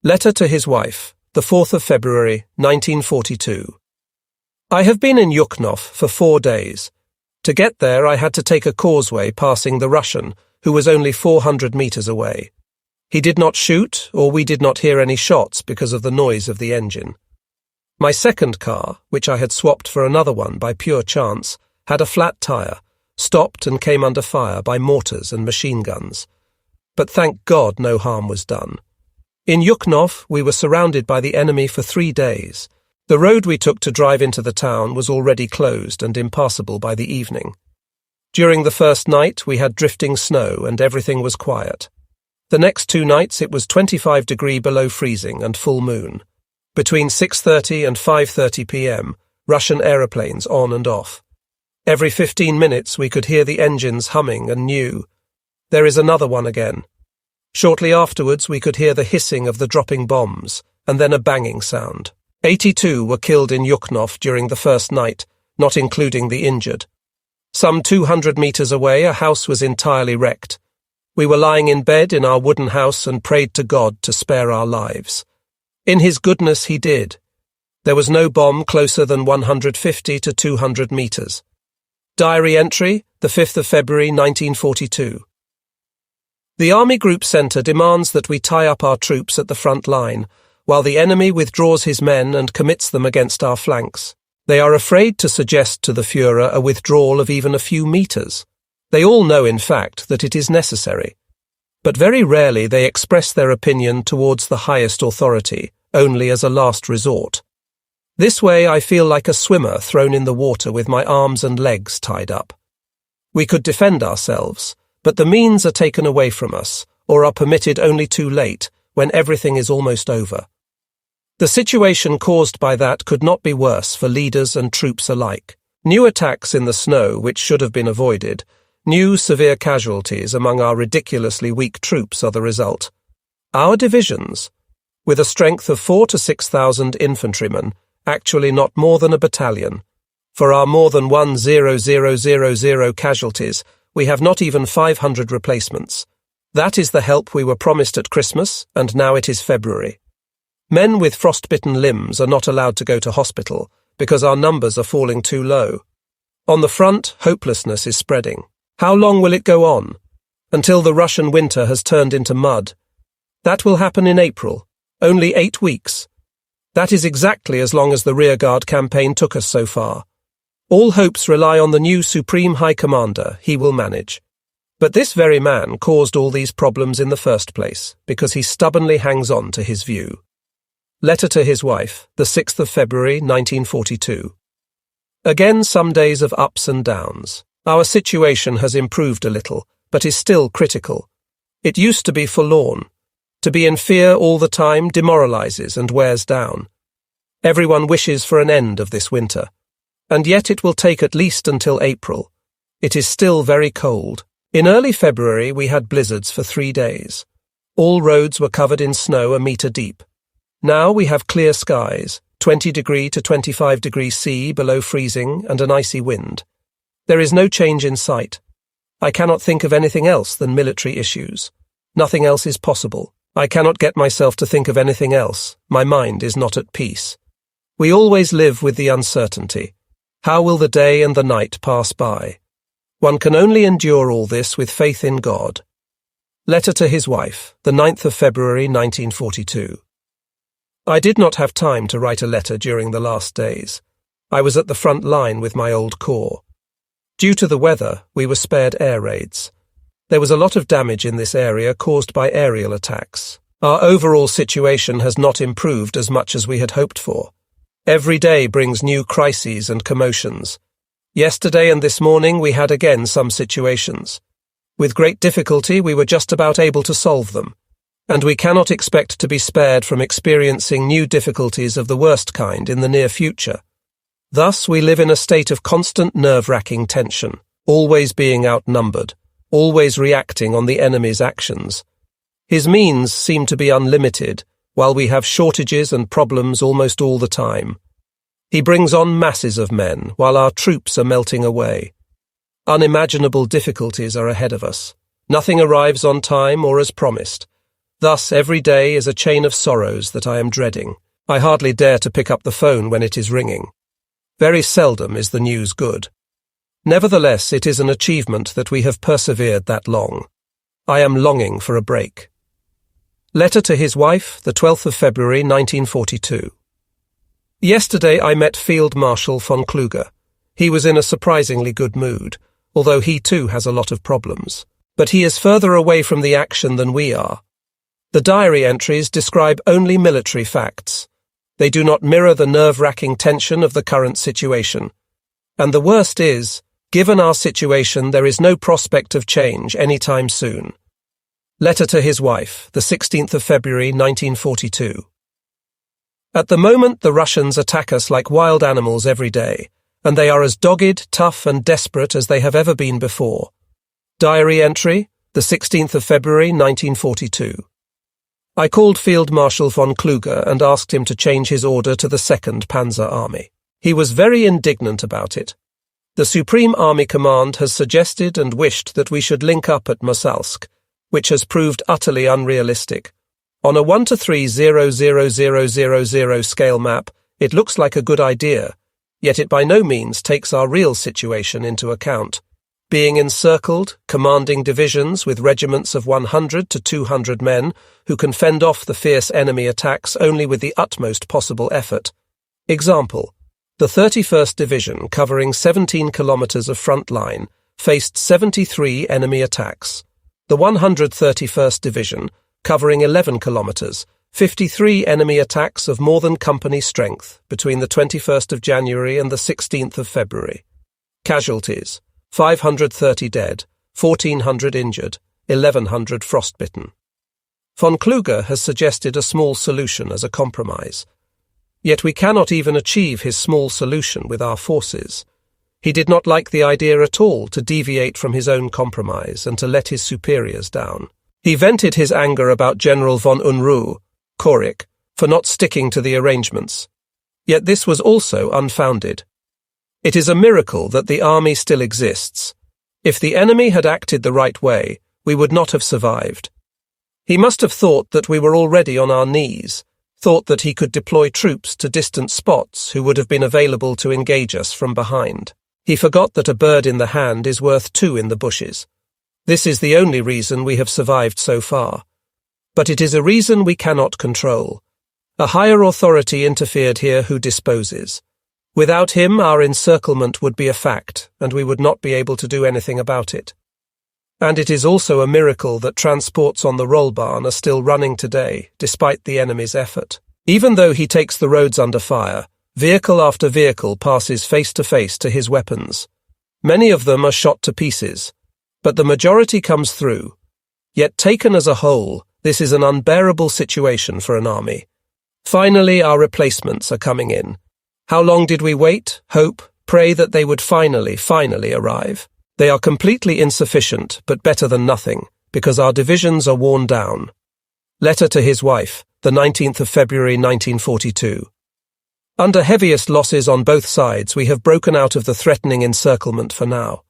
Letter to his wife, the 4th of February, 1942. I have been in Yukhnov for 4 days. To get there, I had to take a causeway passing the Russian, who was only 400 meters away. He did not shoot, or we did not hear any shots because of the noise of the engine. My second car, which I had swapped for another one by pure chance, had a flat tire, stopped and came under fire by mortars and machine guns. But thank God no harm was done. In Yukhnov, we were surrounded by the enemy for 3 days. The road we took to drive into the town was already closed and impassable by the evening. During the first night, we had drifting snow and everything was quiet. The next 2 nights, it was 25 degrees below freezing and full moon. Between 6:30 and 5:30 p.m., Russian aeroplanes on and off. Every 15 minutes, we could hear the engines humming and knew, there is another one again. Shortly afterwards, we could hear the hissing of the dropping bombs, and then a banging sound. 82 were killed in Yukhnov during the first night, not including the injured. Some 200 meters away, a house was entirely wrecked. We were lying in bed in our wooden house and prayed to God to spare our lives. In his goodness, he did. There was no bomb closer than 150 to 200 meters. Diary entry, the 5th of February, 1942. The Army Group Centre demands that we tie up our troops at the front line, while the enemy withdraws his men and commits them against our flanks. They are afraid to suggest to the Führer a withdrawal of even a few meters. They all know, in fact, that it is necessary. But very rarely they express their opinion towards the highest authority, only as a last resort. This way I feel like a swimmer thrown in the water with my arms and legs tied up. We could defend ourselves, but the means are taken away from us, or are permitted only too late, when everything is almost over. The situation caused by that could not be worse for leaders and troops alike. New attacks in the snow, which should have been avoided, new severe casualties among our ridiculously weak troops are the result. Our divisions, with a strength of 4,000 to 6,000 infantrymen, actually not more than a battalion. For our more than 1,000 casualties, we have not even 500 replacements. That is the help we were promised at Christmas, and now it is February. Men with frostbitten limbs are not allowed to go to hospital, because our numbers are falling too low. On the front, hopelessness is spreading. How long will it go on? Until the Russian winter has turned into mud. That will happen in April. Only 8 weeks. That is exactly as long as the rearguard campaign took us so far. All hopes rely on the new Supreme High Commander. He will manage. But this very man caused all these problems in the first place, because he stubbornly hangs on to his view. Letter to his wife, the 6th of February, 1942. Again, some days of ups and downs. Our situation has improved a little, but is still critical. It used to be forlorn. To be in fear all the time demoralizes and wears down. Everyone wishes for an end of this winter. And yet it will take at least until April. It is still very cold. In early February we had blizzards for 3 days. All roads were covered in snow a meter deep. Now we have clear skies, 20 degree to 25 degrees C below freezing and an icy wind. There is no change in sight. I cannot think of anything else than military issues. Nothing else is possible. I cannot get myself to think of anything else. My mind is not at peace. We always live with the uncertainty. How will the day and the night pass by? One can only endure all this with faith in God. Letter to his wife, the 9th of February, 1942. I did not have time to write a letter during the last days. I was at the front line with my old corps. Due to the weather, we were spared air raids. There was a lot of damage in this area caused by aerial attacks. Our overall situation has not improved as much as we had hoped for. Every day brings new crises and commotions. Yesterday and this morning we had again some situations. With great difficulty we were just about able to solve them, and we cannot expect to be spared from experiencing new difficulties of the worst kind in the near future. Thus we live in a state of constant nerve-wracking tension, always being outnumbered, always reacting on the enemy's actions. His means seem to be unlimited, while we have shortages and problems almost all the time. He brings on masses of men, while our troops are melting away. Unimaginable difficulties are ahead of us. Nothing arrives on time or as promised. Thus, every day is a chain of sorrows that I am dreading. I hardly dare to pick up the phone when it is ringing. Very seldom is the news good. Nevertheless, it is an achievement that we have persevered that long. I am longing for a break. Letter to his wife, the 12th of February, 1942. Yesterday I met Field Marshal von Kluge. He was in a surprisingly good mood, although he too has a lot of problems. But he is further away from the action than we are. The diary entries describe only military facts. They do not mirror the nerve-wracking tension of the current situation. And the worst is, given our situation, there is no prospect of change anytime soon. Letter to his wife, the 16th of February, 1942. At the moment, the Russians attack us like wild animals every day, and they are as dogged, tough, and desperate as they have ever been before. Diary entry, the 16th of February, 1942. I called Field Marshal von Kluge and asked him to change his order to the 2nd Panzer Army. He was very indignant about it. The Supreme Army Command has suggested and wished that we should link up at Mosalsk, which has proved utterly unrealistic. On a 1 to 3 00000 scale map, it looks like a good idea, yet it by no means takes our real situation into account. Being encircled, commanding divisions with regiments of 100 to 200 men who can fend off the fierce enemy attacks only with the utmost possible effort. Example, the 31st Division, covering 17 kilometers of front line, faced 73 enemy attacks. The 131st Division, covering 11 kilometers, 53 enemy attacks of more than company strength between the 21st of January and the 16th of February. Casualties: 530 dead, 1,400 injured, 1,100 frostbitten. Von Kluge has suggested a small solution as a compromise. Yet we cannot even achieve his small solution with our forces. He did not like the idea at all to deviate from his own compromise and to let his superiors down. He vented his anger about General von Unruh, Korik, for not sticking to the arrangements. Yet this was also unfounded. It is a miracle that the army still exists. If the enemy had acted the right way, we would not have survived. He must have thought that we were already on our knees, thought that he could deploy troops to distant spots who would have been available to engage us from behind. He forgot that a bird in the hand is worth two in the bushes. This is the only reason we have survived so far. But it is a reason we cannot control. A higher authority interfered here who disposes. Without him, our encirclement would be a fact, and we would not be able to do anything about it. And it is also a miracle that transports on the Rollbahn are still running today, despite the enemy's effort. Even though he takes the roads under fire, vehicle after vehicle passes face to his weapons. Many of them are shot to pieces, but the majority comes through. Yet taken as a whole, this is an unbearable situation for an army. Finally, our replacements are coming in. How long did we wait, hope, pray that they would finally arrive? They are completely insufficient, but better than nothing, because our divisions are worn down. Letter to his wife, the 19th of February 1942. Under heaviest losses on both sides, we have broken out of the threatening encirclement for now.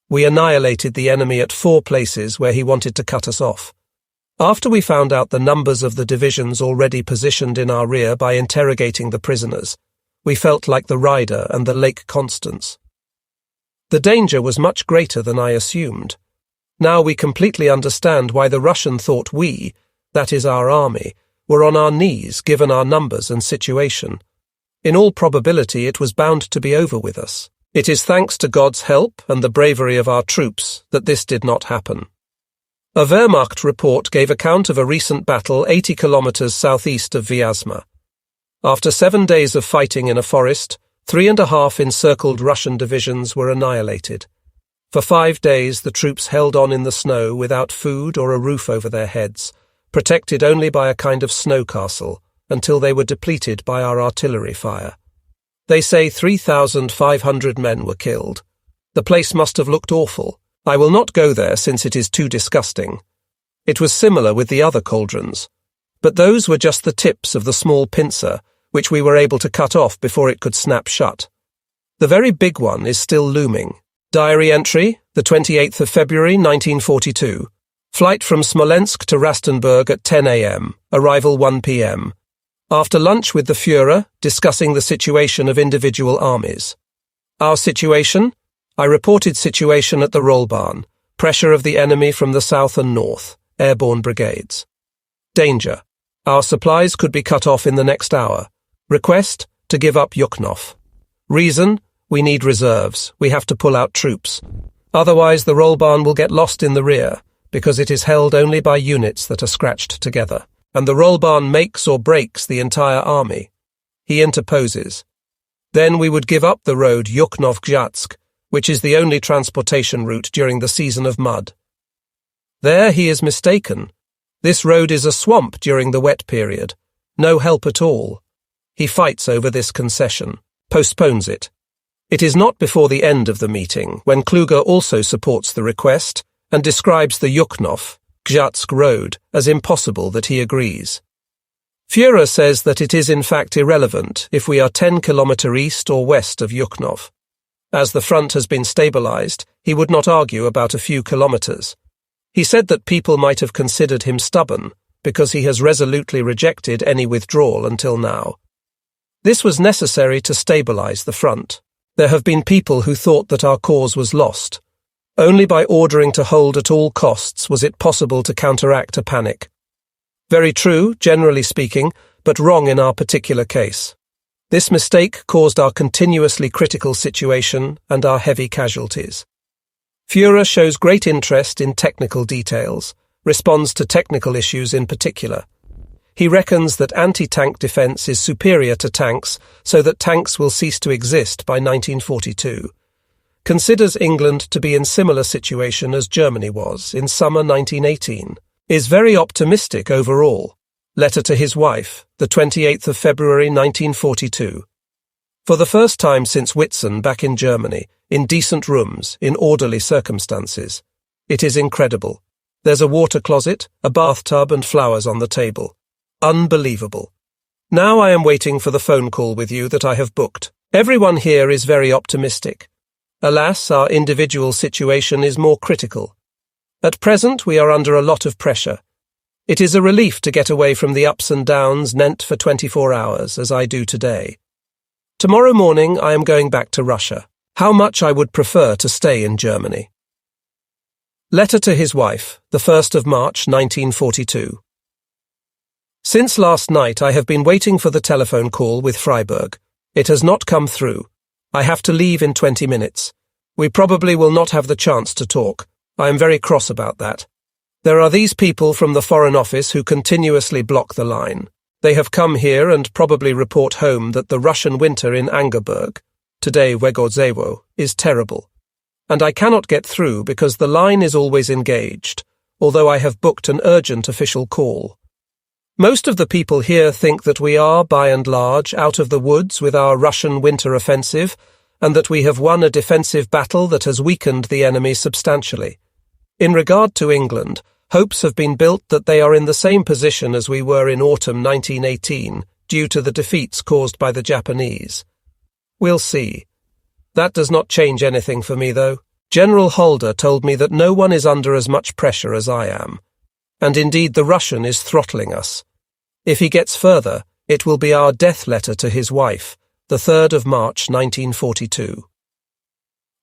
We annihilated the enemy at 4 places where he wanted to cut us off. After we found out the numbers of the divisions already positioned in our rear by interrogating the prisoners, we felt like the Ryder and the Lake Constance. The danger was much greater than I assumed. Now we completely understand why the Russian thought we, that is our army, were on our knees given our numbers and situation. In all probability it was bound to be over with us. It is thanks to God's help and the bravery of our troops that this did not happen. A Wehrmacht report gave account of a recent battle 80 kilometers southeast of Vyazma. After 7 days of fighting in a forest, 3.5 encircled Russian divisions were annihilated. For 5 days the troops held on in the snow without food or a roof over their heads, protected only by a kind of snow castle, until they were depleted by our artillery fire. They say 3,500 men were killed. The place must have looked awful. I will not go there since it is too disgusting. It was similar with the other cauldrons. But those were just the tips of the small pincer, which we were able to cut off before it could snap shut. The very big one is still looming. Diary entry, the 28th of February 1942. Flight from Smolensk to Rastenburg at 10 a.m., arrival 1 p.m. After lunch with the Führer, discussing the situation of individual armies. Our situation? I reported situation at the Rollbahn, pressure of the enemy from the south and north, airborne brigades. Danger. Our supplies could be cut off in the next hour. Request to give up Yukhnov. Reason? We need reserves. We have to pull out troops. Otherwise the Rollbahn will get lost in the rear, because it is held only by units that are scratched together, and the Rollbahn makes or breaks the entire army. He interposes. Then we would give up the road Yukhnov-Gzhatsk, which is the only transportation route during the season of mud. There he is mistaken. This road is a swamp during the wet period. No help at all. He fights over this concession, postpones it. It is not before the end of the meeting, when Kluger also supports the request, and describes the Yukhnov-Gzhatsk road as impossible, that he agrees. Führer says that it is in fact irrelevant if we are 10 km east or west of Yukhnov. As the front has been stabilized, he would not argue about a few kilometers. He said that people might have considered him stubborn, because he has resolutely rejected any withdrawal until now. This was necessary to stabilize the front. There have been people who thought that our cause was lost. Only by ordering to hold at all costs was it possible to counteract a panic. Very true, generally speaking, but wrong in our particular case. This mistake caused our continuously critical situation and our heavy casualties. Führer shows great interest in technical details, responds to technical issues in particular. He reckons that anti-tank defense is superior to tanks, so that tanks will cease to exist by 1942. Considers England to be in similar situation as Germany was in summer 1918, is very optimistic overall. Letter to his wife, the 28th of February 1942. For the first time since Whitsun back in Germany, in decent rooms, in orderly circumstances. It is incredible. There's a water closet, a bathtub and flowers on the table. Unbelievable. Now I am waiting for the phone call with you that I have booked. Everyone here is very optimistic. Alas, our individual situation is more critical. At present, we are under a lot of pressure. It is a relief to get away from the ups and downs Nent for 24 hours, as I do today. Tomorrow morning, I am going back to Russia. How much I would prefer to stay in Germany. Letter to his wife, the 1st of March, 1942. Since last night, I have been waiting for the telephone call with Freiburg. It has not come through. I have to leave in 20 minutes. We probably will not have the chance to talk. I am very cross about that. There are these people from the Foreign Office who continuously block the line. They have come here and probably report home that the Russian winter in Angerburg, today Wegorzewo, is terrible. And I cannot get through because the line is always engaged, although I have booked an urgent official call. Most of the people here think that we are, by and large, out of the woods with our Russian winter offensive, and that we have won a defensive battle that has weakened the enemy substantially. In regard to England, hopes have been built that they are in the same position as we were in autumn 1918, due to the defeats caused by the Japanese. We'll see. That does not change anything for me, though. General Holder told me that no one is under as much pressure as I am. And indeed the Russian is throttling us. If he gets further, it will be our death letter to his wife, the 3rd of March 1942.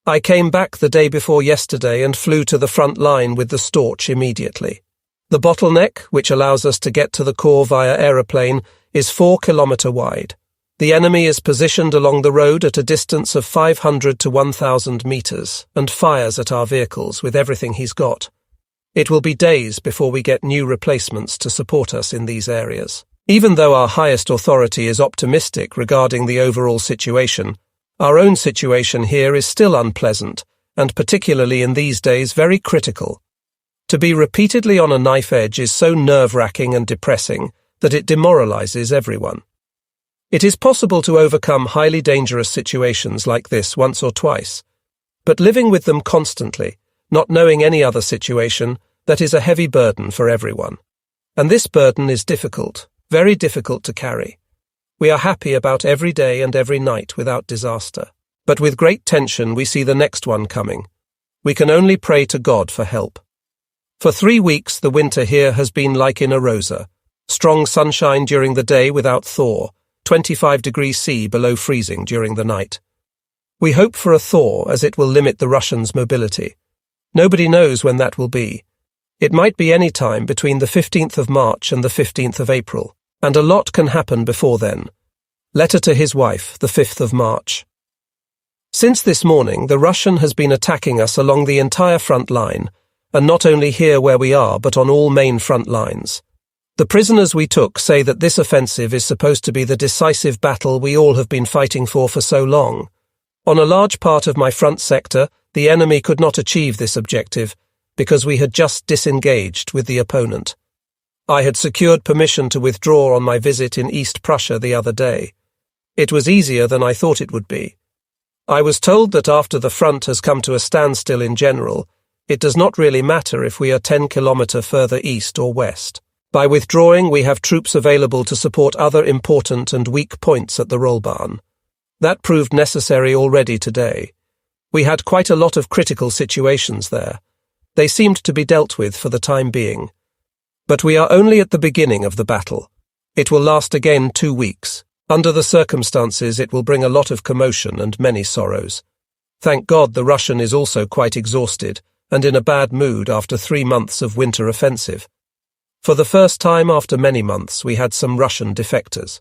I came back the day before yesterday and flew to the front line with the Storch immediately. The bottleneck, which allows us to get to the corps via aeroplane, is 4 kilometre wide. The enemy is positioned along the road at a distance of 500 to 1,000 metres and fires at our vehicles with everything he's got. It will be days before we get new replacements to support us in these areas. Even though our highest authority is optimistic regarding the overall situation, our own situation here is still unpleasant, and particularly in these days very critical. To be repeatedly on a knife edge is so nerve-wracking and depressing that it demoralizes everyone. It is possible to overcome highly dangerous situations like this once or twice, but living with them constantly, not knowing any other situation, that is a heavy burden for everyone. And this burden is difficult, very difficult to carry. We are happy about every day and every night without disaster. But with great tension we see the next one coming. We can only pray to God for help. For 3 weeks the winter here has been like in a rosa. Strong sunshine during the day without thaw, 25 degrees C below freezing during the night. We hope for a thaw as it will limit the Russians' mobility. Nobody knows when that will be. It might be any time between the 15th of March and the 15th of April, and a lot can happen before then. Letter to his wife, the 5th of March. Since this morning, the Russian has been attacking us along the entire front line, and not only here where we are, but on all main front lines. The prisoners we took say that this offensive is supposed to be the decisive battle we all have been fighting for so long. On a large part of my front sector, the enemy could not achieve this objective because we had just disengaged with the opponent. I had secured permission to withdraw on my visit in East Prussia the other day. It was easier than I thought it would be. I was told that after the front has come to a standstill in general, it does not really matter if we are 10 kilometers further east or west. By withdrawing, we have troops available to support other important and weak points at the Rollbahn. That proved necessary already today. We had quite a lot of critical situations there. They seemed to be dealt with for the time being. But we are only at the beginning of the battle. It will last again 2 weeks. Under the circumstances, it will bring a lot of commotion and many sorrows. Thank God the Russian is also quite exhausted and in a bad mood after 3 months of winter offensive. For the first time after many months, we had some Russian defectors.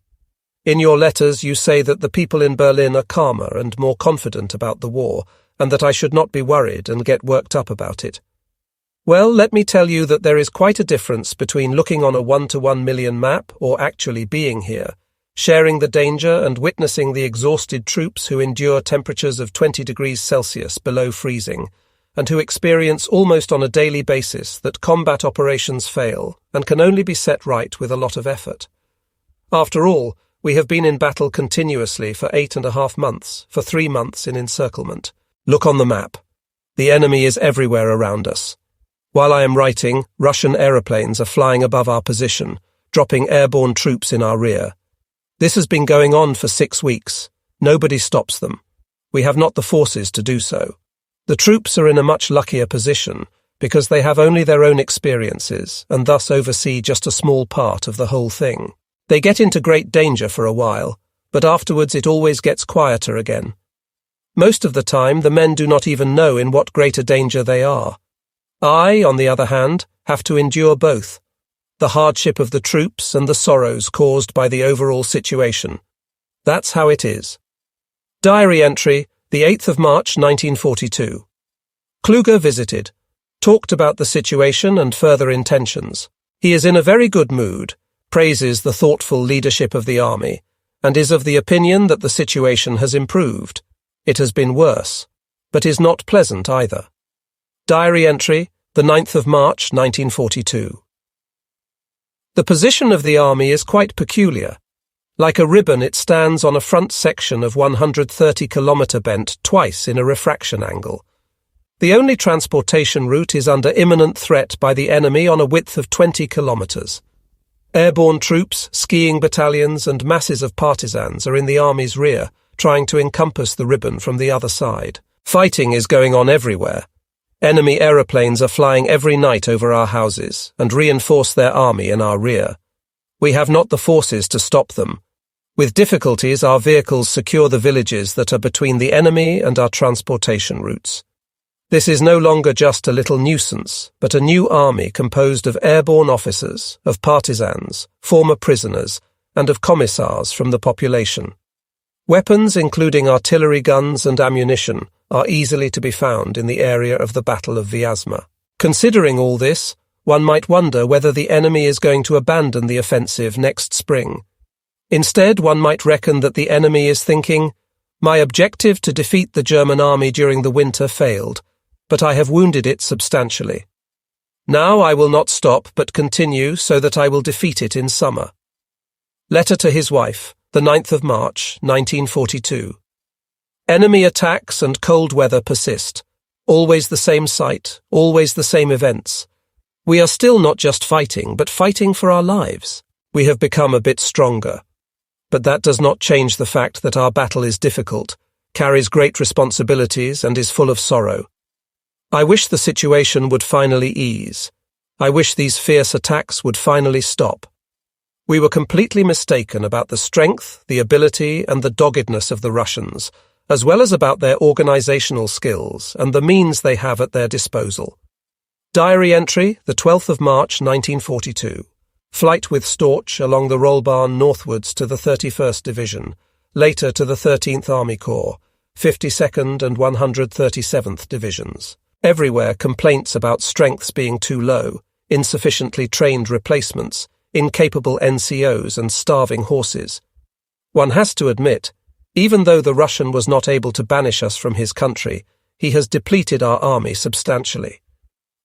In your letters, you say that the people in Berlin are calmer and more confident about the war, and that I should not be worried and get worked up about it. Well, let me tell you that there is quite a difference between looking on a 1-to-1 million map or actually being here, sharing the danger and witnessing the exhausted troops who endure temperatures of 20 degrees Celsius below freezing, and who experience almost on a daily basis that combat operations fail and can only be set right with a lot of effort. After all, we have been in battle continuously for 8.5 months, for 3 months in encirclement. Look on the map. The enemy is everywhere around us. While I am writing, Russian aeroplanes are flying above our position, dropping airborne troops in our rear. This has been going on for 6 weeks. Nobody stops them. We have not the forces to do so. The troops are in a much luckier position because they have only their own experiences and thus oversee just a small part of the whole thing. They get into great danger for a while, but afterwards it always gets quieter again. Most of the time, the men do not even know in what greater danger they are. I, on the other hand, have to endure both, the hardship of the troops and the sorrows caused by the overall situation. That's how it is. Diary entry, the 8th of March 1942. Kluger visited, talked about the situation and further intentions. He is in a very good mood, praises the thoughtful leadership of the army, and is of the opinion that the situation has improved. It has been worse, but is not pleasant either. Diary entry, the 9th of March 1942. The position of the army is quite peculiar. Like a ribbon, it stands on a front section of 130 kilometre bent twice in a refraction angle. The only transportation route is under imminent threat by the enemy on a width of 20 kilometres. Airborne troops, skiing battalions and masses of partisans are in the army's rear, trying to encompass the ribbon from the other side. Fighting is going on everywhere. Enemy aeroplanes are flying every night over our houses and reinforce their army in our rear. We have not the forces to stop them. With difficulties, our vehicles secure the villages that are between the enemy and our transportation routes. This is no longer just a little nuisance, but a new army composed of airborne officers, of partisans, former prisoners, and of commissars from the population. Weapons, including artillery guns and ammunition, are easily to be found in the area of the Battle of Vyazma. Considering all this, one might wonder whether the enemy is going to abandon the offensive next spring. Instead, one might reckon that the enemy is thinking, "My objective to defeat the German army during the winter failed, but I have wounded it substantially. Now I will not stop but continue so that I will defeat it in summer." Letter to his wife, the 9th of March, 1942. Enemy attacks and cold weather persist. Always the same sight, always the same events. We are still not just fighting, but fighting for our lives. We have become a bit stronger. But that does not change the fact that our battle is difficult, carries great responsibilities, and is full of sorrow. I wish the situation would finally ease, I wish these fierce attacks would finally stop. We were completely mistaken about the strength, the ability, and the doggedness of the Russians, as well as about their organizational skills and the means they have at their disposal. Diary entry, the 12th of March 1942. Flight with Storch along the Rollbahn northwards to the 31st Division, later to the 13th Army Corps, 52nd and 137th Divisions. Everywhere complaints about strengths being too low, insufficiently trained replacements, incapable NCOs and starving horses. One has to admit, even though the Russian was not able to banish us from his country, he has depleted our army substantially.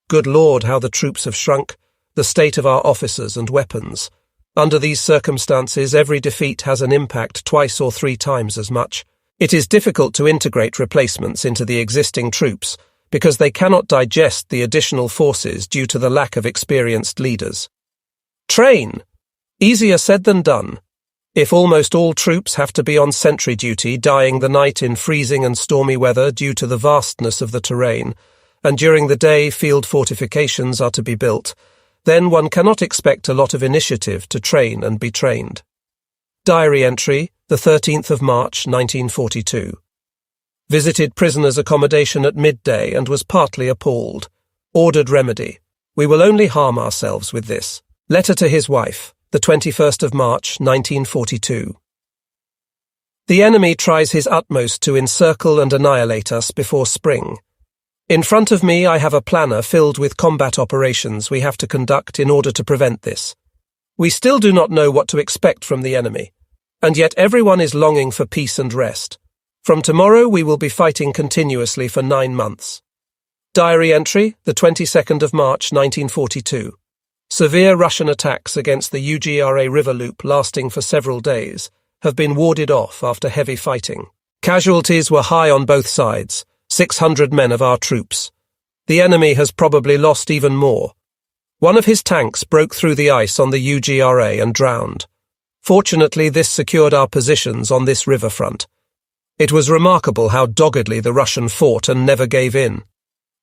Good Lord, how the troops have shrunk, the state of our officers and weapons. Under these circumstances, every defeat has an impact twice or three times as much. It is difficult to integrate replacements into the existing troops because they cannot digest the additional forces due to the lack of experienced leaders. Train! Easier said than done. If almost all troops have to be on sentry duty, dying the night in freezing and stormy weather due to the vastness of the terrain, and during the day field fortifications are to be built, then one cannot expect a lot of initiative to train and be trained. Diary entry, the 13th of March 1942. Visited prisoners' accommodation at midday and was partly appalled. Ordered remedy. We will only harm ourselves with this. Letter to his wife, the 21st of March 1942. The enemy tries his utmost to encircle and annihilate us before spring. In front of me I have a planner filled with combat operations we have to conduct in order to prevent this. We still do not know what to expect from the enemy, and yet everyone is longing for peace and rest. From tomorrow we will be fighting continuously for 9 months. Diary entry, the 22nd of March 1942. Severe Russian attacks against the UGRA river loop lasting for several days have been warded off after heavy fighting. Casualties were high on both sides, 600 men of our troops. The enemy has probably lost even more. One of his tanks broke through the ice on the UGRA and drowned. Fortunately, this secured our positions on this riverfront. It was remarkable how doggedly the Russian fought and never gave in.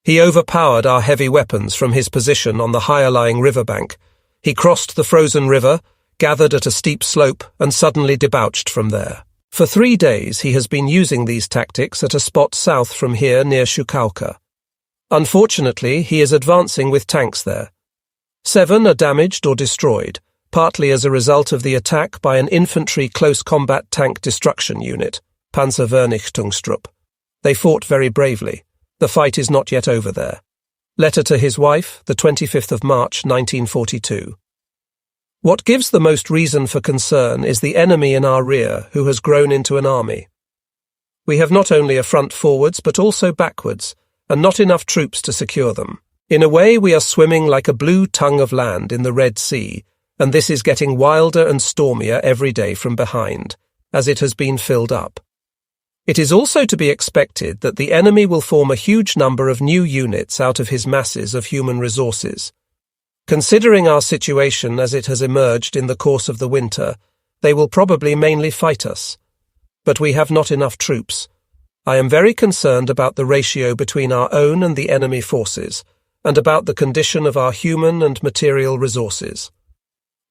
He overpowered our heavy weapons from his position on the higher-lying riverbank. He crossed the frozen river, gathered at a steep slope, and suddenly debouched from there. For 3 days he has been using these tactics at a spot south from here near Shukauka. Unfortunately, he is advancing with tanks there. 7 are damaged or destroyed, partly as a result of the attack by an infantry close combat tank destruction unit, Panzervernichtungstrupp. They fought very bravely. The fight is not yet over there. Letter to his wife, the 25th of March 1942. What gives the most reason for concern is the enemy in our rear who has grown into an army. We have not only a front forwards but also backwards, and not enough troops to secure them. In a way we are swimming like a blue tongue of land in the Red Sea, and this is getting wilder and stormier every day from behind, as it has been filled up. It is also to be expected that the enemy will form a huge number of new units out of his masses of human resources. Considering our situation as it has emerged in the course of the winter, they will probably mainly fight us. But we have not enough troops. I am very concerned about the ratio between our own and the enemy forces, and about the condition of our human and material resources.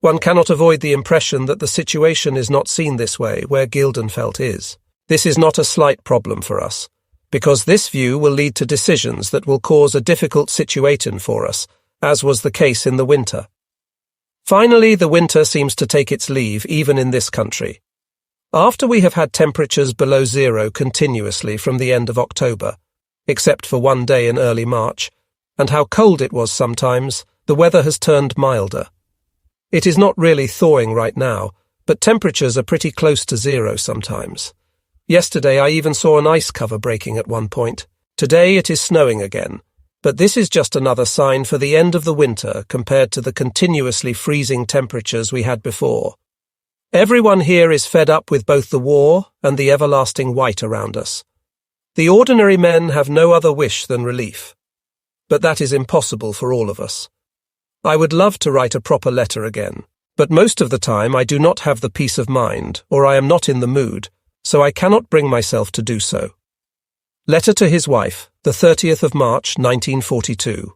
One cannot avoid the impression that the situation is not seen this way where Gildenfeld is. This is not a slight problem for us, because this view will lead to decisions that will cause a difficult situation for us, as was the case in the winter. Finally, the winter seems to take its leave even in this country. After we have had temperatures below zero continuously from the end of October, except for 1 day in early March, and how cold it was sometimes, the weather has turned milder. It is not really thawing right now, but temperatures are pretty close to zero sometimes. Yesterday I even saw an ice cover breaking at one point. Today it is snowing again, but this is just another sign for the end of the winter compared to the continuously freezing temperatures we had before. Everyone here is fed up with both the war and the everlasting white around us. The ordinary men have no other wish than relief. But that is impossible for all of us. I would love to write a proper letter again, but most of the time I do not have the peace of mind, or I am not in the mood, so I cannot bring myself to do so. Letter to his wife, the 30th of March 1942.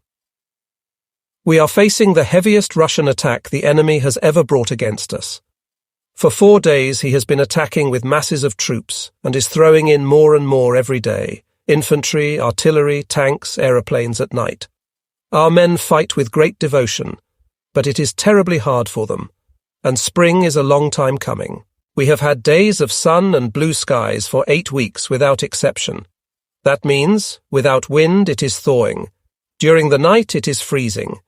We are facing the heaviest Russian attack the enemy has ever brought against us. For 4 days he has been attacking with masses of troops and is throwing in more and more every day, infantry, artillery, tanks, aeroplanes at night. Our men fight with great devotion, but it is terribly hard for them, and spring is a long time coming. We have had days of sun and blue skies for 8 weeks without exception. That means, without wind it is thawing. During the night it is freezing.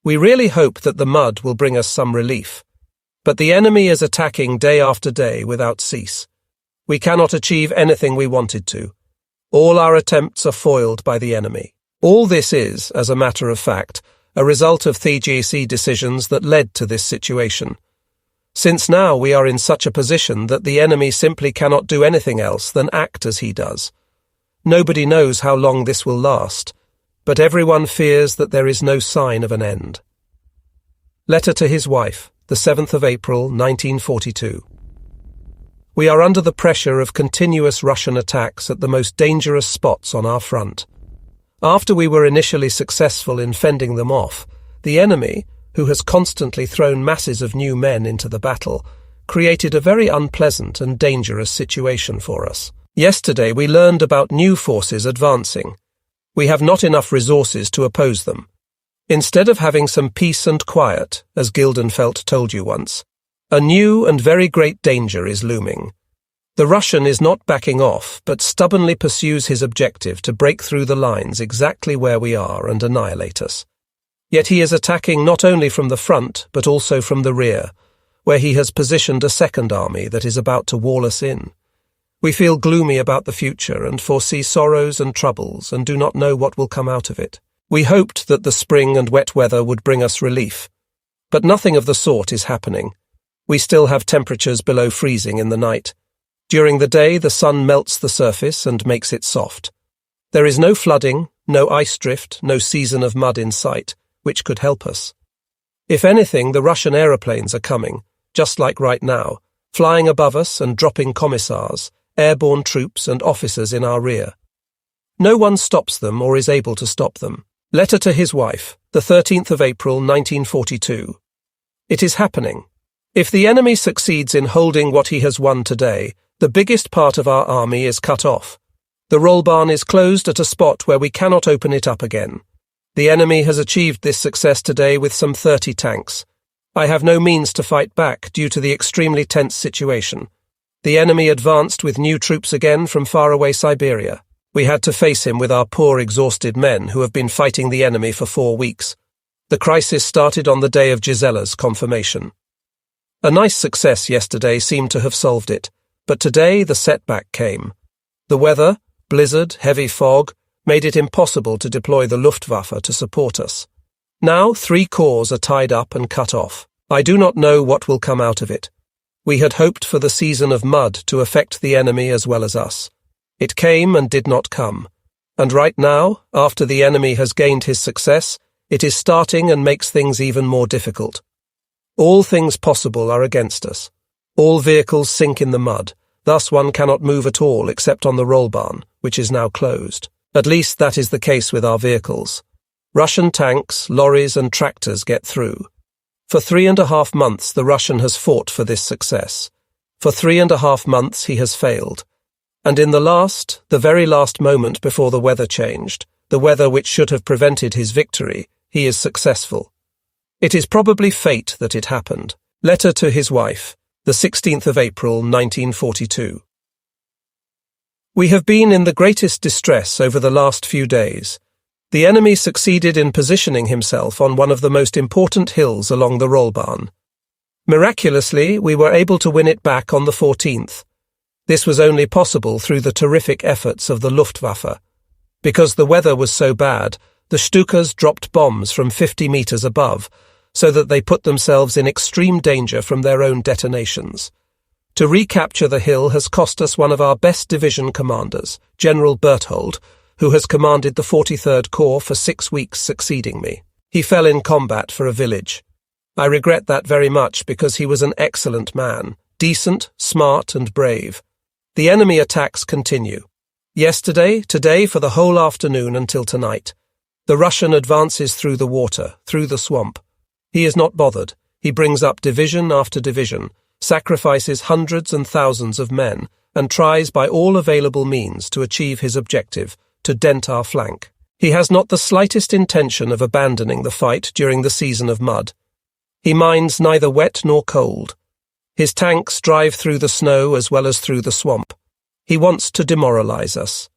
We really hope that the mud will bring us some relief. But the enemy is attacking day after day without cease. We cannot achieve anything we wanted to. All our attempts are foiled by the enemy. All this is, as a matter of fact, a result of TGC decisions that led to this situation. Since now we are in such a position that the enemy simply cannot do anything else than act as he does. Nobody knows how long this will last, but everyone fears that there is no sign of an end. Letter to his wife, the 7th of April, 1942. We are under the pressure of continuous Russian attacks at the most dangerous spots on our front. After we were initially successful in fending them off, the enemy, who has constantly thrown masses of new men into the battle, created a very unpleasant and dangerous situation for us. Yesterday we learned about new forces advancing. We have not enough resources to oppose them. Instead of having some peace and quiet, as Gildenfeld told you once, a new and very great danger is looming. The Russian is not backing off, but stubbornly pursues his objective to break through the lines exactly where we are and annihilate us. Yet he is attacking not only from the front, but also from the rear, where he has positioned a second army that is about to wall us in. We feel gloomy about the future and foresee sorrows and troubles and do not know what will come out of it. We hoped that the spring and wet weather would bring us relief, but nothing of the sort is happening. We still have temperatures below freezing in the night. During the day, the sun melts the surface and makes it soft. There is no flooding, no ice drift, no season of mud in sight, which could help us. If anything, the Russian aeroplanes are coming, just like right now, flying above us and dropping commissars, airborne troops and officers in our rear. No one stops them or is able to stop them. Letter to his wife, the 13th of April, 1942. It is happening. If the enemy succeeds in holding what he has won today, the biggest part of our army is cut off. The rollbarn is closed at a spot where we cannot open it up again. The enemy has achieved this success today with some 30 tanks. I have no means to fight back due to the extremely tense situation. The enemy advanced with new troops again from faraway Siberia. We had to face him with our poor, exhausted men who have been fighting the enemy for 4 weeks. The crisis started on the day of Gisella's confirmation. A nice success yesterday seemed to have solved it, but today the setback came. The weather, blizzard, heavy fog, made it impossible to deploy the Luftwaffe to support us. Now 3 corps are tied up and cut off. I do not know what will come out of it. We had hoped for the season of mud to affect the enemy as well as us. It came and did not come. And right now, after the enemy has gained his success, it is starting and makes things even more difficult. All things possible are against us. All vehicles sink in the mud, thus one cannot move at all except on the rollbarn, which is now closed. At least that is the case with our vehicles. Russian tanks, lorries and tractors get through. For 3.5 months the Russian has fought for this success. For 3.5 months he has failed. And in the very last moment before the weather changed, the weather which should have prevented his victory, he is successful. It is probably fate that it happened. Letter to his wife, the 16th of April, 1942. We have been in the greatest distress over the last few days. The enemy succeeded in positioning himself on one of the most important hills along the rollbarn. Miraculously, we were able to win it back on the 14th. This was only possible through the terrific efforts of the Luftwaffe. Because the weather was so bad, the Stukas dropped bombs from 50 meters above, so that they put themselves in extreme danger from their own detonations. To recapture the hill has cost us one of our best division commanders, General Berthold, who has commanded the 43rd Corps for 6 weeks succeeding me. He fell in combat for a village. I regret that very much because he was an excellent man, decent, smart and brave. The enemy attacks continue. Yesterday, today for the whole afternoon until tonight. The Russian advances through the water, through the swamp. He is not bothered. He brings up division after division, sacrifices hundreds and thousands of men, and tries by all available means to achieve his objective, to dent our flank. He has not the slightest intention of abandoning the fight during the season of mud. He minds neither wet nor cold. His tanks drive through the snow as well as through the swamp. He wants to demoralize us.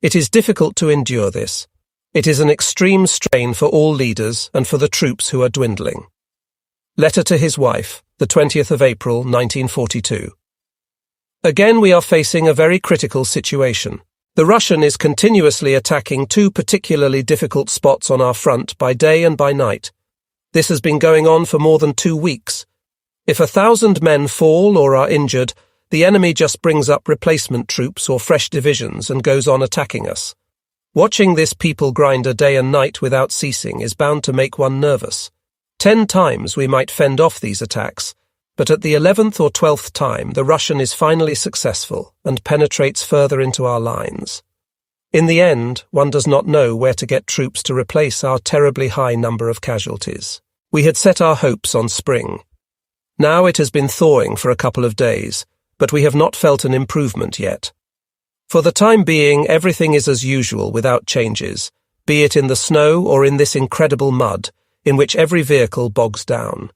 It is difficult to endure this. It is an extreme strain for all leaders and for the troops who are dwindling. Letter to his wife, the 20th of April, 1942. Again, we are facing a very critical situation. The Russian is continuously attacking two particularly difficult spots on our front by day and by night. This has been going on for more than 2 weeks. If 1,000 men fall or are injured, the enemy just brings up replacement troops or fresh divisions and goes on attacking us. Watching this people grinder day and night without ceasing is bound to make one nervous. 10 times we might fend off these attacks, but at the 11th or 12th time the Russian is finally successful and penetrates further into our lines. In the end, one does not know where to get troops to replace our terribly high number of casualties. We had set our hopes on spring. Now it has been thawing for a couple of days, but we have not felt an improvement yet. For the time being, everything is as usual without changes, be it in the snow or in this incredible mud, in which every vehicle bogs down.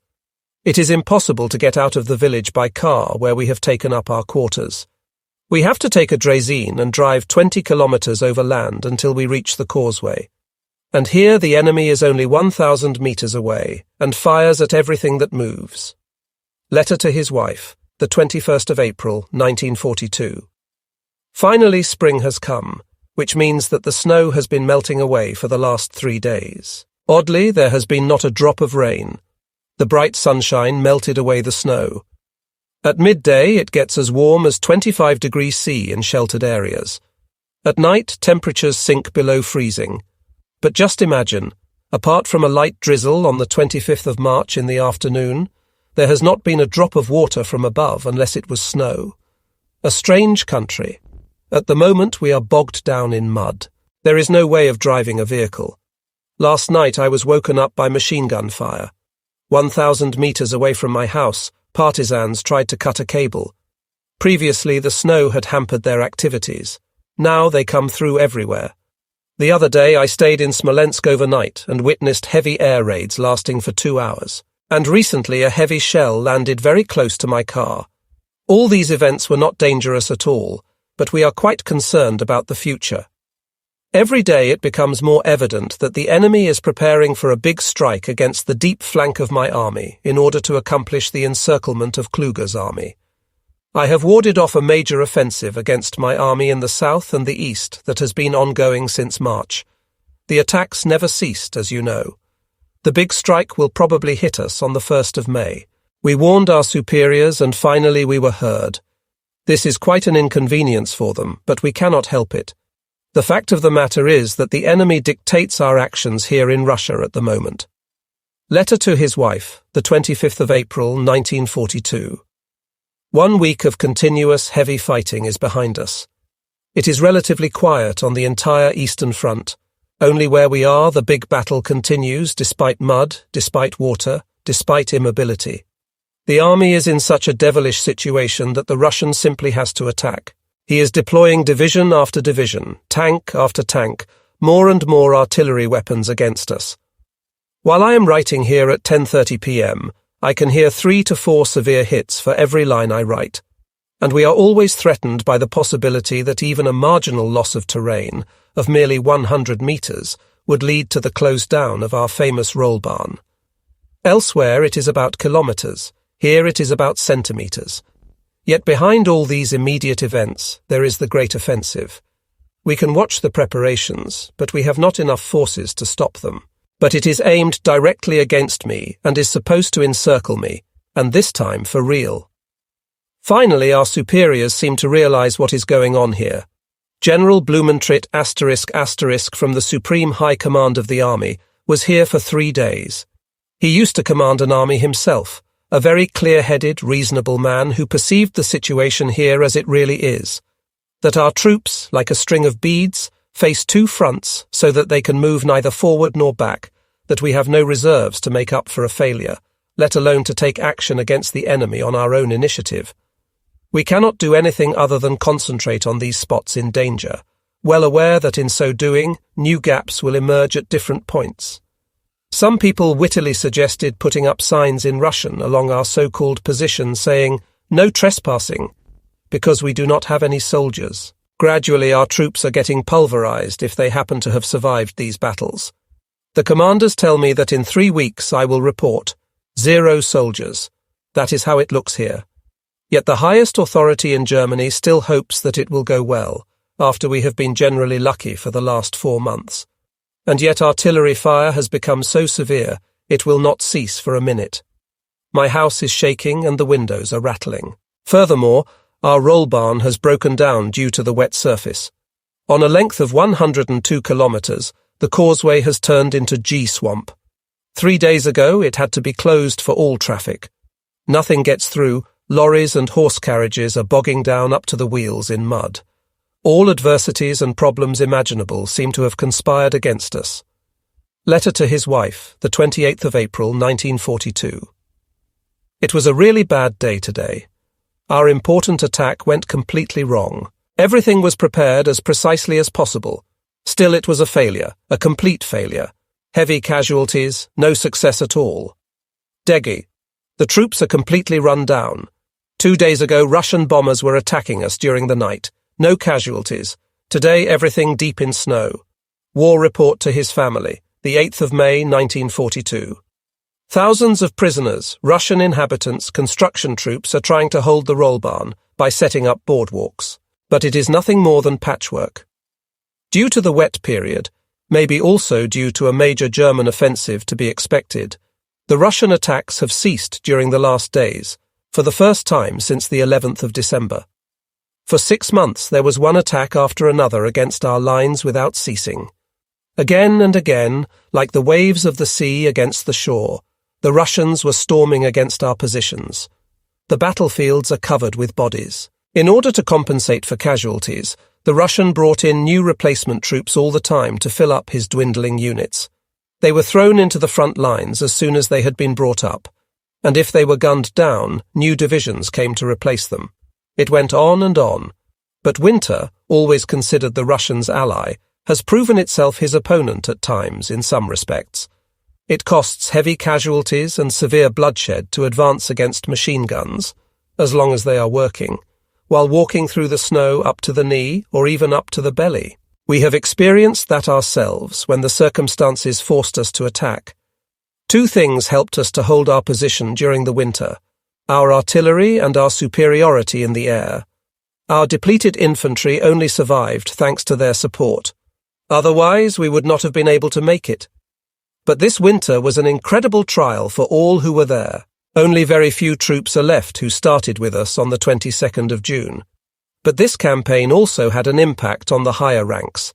It is impossible to get out of the village by car where we have taken up our quarters. We have to take a draisine and drive 20 kilometers over land until we reach the causeway. And here the enemy is only 1,000 meters away and fires at everything that moves. Letter to his wife, the 21st of April, 1942. Finally, spring has come, which means that the snow has been melting away for the last 3 days. Oddly, there has been not a drop of rain. The bright sunshine melted away the snow. At midday, it gets as warm as 25 degrees C in sheltered areas. At night, temperatures sink below freezing. But just imagine, apart from a light drizzle on the 25th of March in the afternoon, there has not been a drop of water from above unless it was snow. A strange country. At the moment, we are bogged down in mud. There is no way of driving a vehicle. Last night, I was woken up by machine gun fire. 1,000 meters away from my house, partisans tried to cut a cable. Previously, the snow had hampered their activities. Now they come through everywhere. The other day, I stayed in Smolensk overnight and witnessed heavy air raids lasting for 2 hours. And recently, a heavy shell landed very close to my car. All these events were not dangerous at all, but we are quite concerned about the future. Every day it becomes more evident that the enemy is preparing for a big strike against the deep flank of my army in order to accomplish the encirclement of Kluger's army. I have warded off a major offensive against my army in the south and the east that has been ongoing since March. The attacks never ceased, as you know. The big strike will probably hit us on the 1st of May. We warned our superiors and finally we were heard. This is quite an inconvenience for them, but we cannot help it. The fact of the matter is that the enemy dictates our actions here in Russia at the moment. Letter to his wife, the 25th of April, 1942. 1 week of continuous heavy fighting is behind us. It is relatively quiet on the entire Eastern Front. Only where we are, the big battle continues, despite mud, despite water, despite immobility. The army is in such a devilish situation that the Russian simply has to attack. He is deploying division after division, tank after tank, more and more artillery weapons against us. While I am writing here at 10:30 p.m., I can hear 3 to 4 severe hits for every line I write, and we are always threatened by the possibility that even a marginal loss of terrain, of merely 100 meters, would lead to the close down of our famous roll barn. Elsewhere it is about kilometers, here it is about centimeters. Yet behind all these immediate events, there is the great offensive. We can watch the preparations, but we have not enough forces to stop them. But it is aimed directly against me and is supposed to encircle me, and this time for real. Finally, our superiors seem to realize what is going on here. General Blumentritt *** from the Supreme High Command of the Army was here for 3 days. He used to command an army himself, a very clear-headed, reasonable man who perceived the situation here as it really is, that our troops, like a string of beads, face two fronts so that they can move neither forward nor back, that we have no reserves to make up for a failure, let alone to take action against the enemy on our own initiative. We cannot do anything other than concentrate on these spots in danger, well aware that in so doing, new gaps will emerge at different points. Some people wittily suggested putting up signs in Russian along our so-called position saying, "No trespassing," because we do not have any soldiers. Gradually our troops are getting pulverized if they happen to have survived these battles. The commanders tell me that in 3 weeks I will report 0 soldiers. That is how it looks here. Yet the highest authority in Germany still hopes that it will go well, after we have been generally lucky for the last 4 months. And yet artillery fire has become so severe it will not cease for a minute. My house is shaking and the windows are rattling. Furthermore, our roll barn has broken down due to the wet surface. On a length of 102 kilometers, the causeway has turned into G-swamp. 3 days ago it had to be closed for all traffic. Nothing gets through. Lorries and horse carriages are bogging down up to the wheels in mud. All adversities and problems imaginable seem to have conspired against us. Letter to his wife, the 28th of April, 1942. It was a really bad day today. Our important attack went completely wrong. Everything was prepared as precisely as possible. Still it was a failure, a complete failure. Heavy casualties, no success at all. Degi. The troops are completely run down. 2 days ago, Russian bombers were attacking us during the night. No casualties. Today, everything deep in snow. War report to his family, the 8th of May, 1942. Thousands of prisoners, Russian inhabitants, construction troops are trying to hold the roll barn by setting up boardwalks. But it is nothing more than patchwork. Due to the wet period, maybe also due to a major German offensive to be expected, the Russian attacks have ceased during the last days, for the first time since the 11th of December. For 6 months there was one attack after another against our lines without ceasing. Again and again, like the waves of the sea against the shore, the Russians were storming against our positions. The battlefields are covered with bodies. In order to compensate for casualties, the Russian brought in new replacement troops all the time to fill up his dwindling units. They were thrown into the front lines as soon as they had been brought up, and if they were gunned down, new divisions came to replace them. It went on and on. But winter, always considered the Russians' ally, has proven itself his opponent at times in some respects. It costs heavy casualties and severe bloodshed to advance against machine guns, as long as they are working, while walking through the snow up to the knee or even up to the belly. We have experienced that ourselves when the circumstances forced us to attack. 2 things helped us to hold our position during the winter: our artillery and our superiority in the air. Our depleted infantry only survived thanks to their support. Otherwise, we would not have been able to make it. But this winter was an incredible trial for all who were there. Only very few troops are left who started with us on the 22nd of June. But this campaign also had an impact on the higher ranks.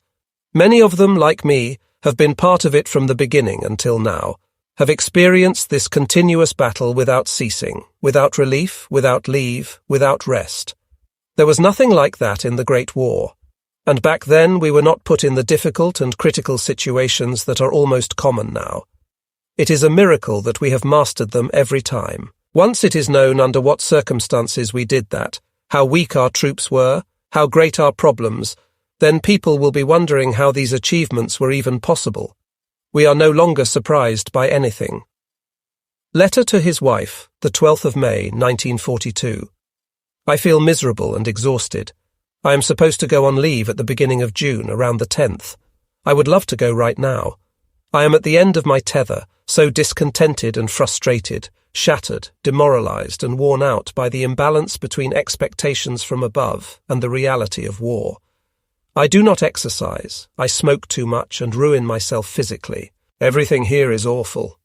Many of them, like me, have been part of it from the beginning until now, have experienced this continuous battle without ceasing, without relief, without leave, without rest. There was nothing like that in the Great War, and back then we were not put in the difficult and critical situations that are almost common now. It is a miracle that we have mastered them every time. Once it is known under what circumstances we did that, how weak our troops were, how great our problems, then people will be wondering how these achievements were even possible. We are no longer surprised by anything. Letter to his wife, the 12th of May, 1942. I feel miserable and exhausted. I am supposed to go on leave at the beginning of June, around the 10th. I would love to go right now. I am at the end of my tether, so discontented and frustrated, shattered, demoralized and worn out by the imbalance between expectations from above and the reality of war. I do not exercise, I smoke too much and ruin myself physically. Everything here is awful.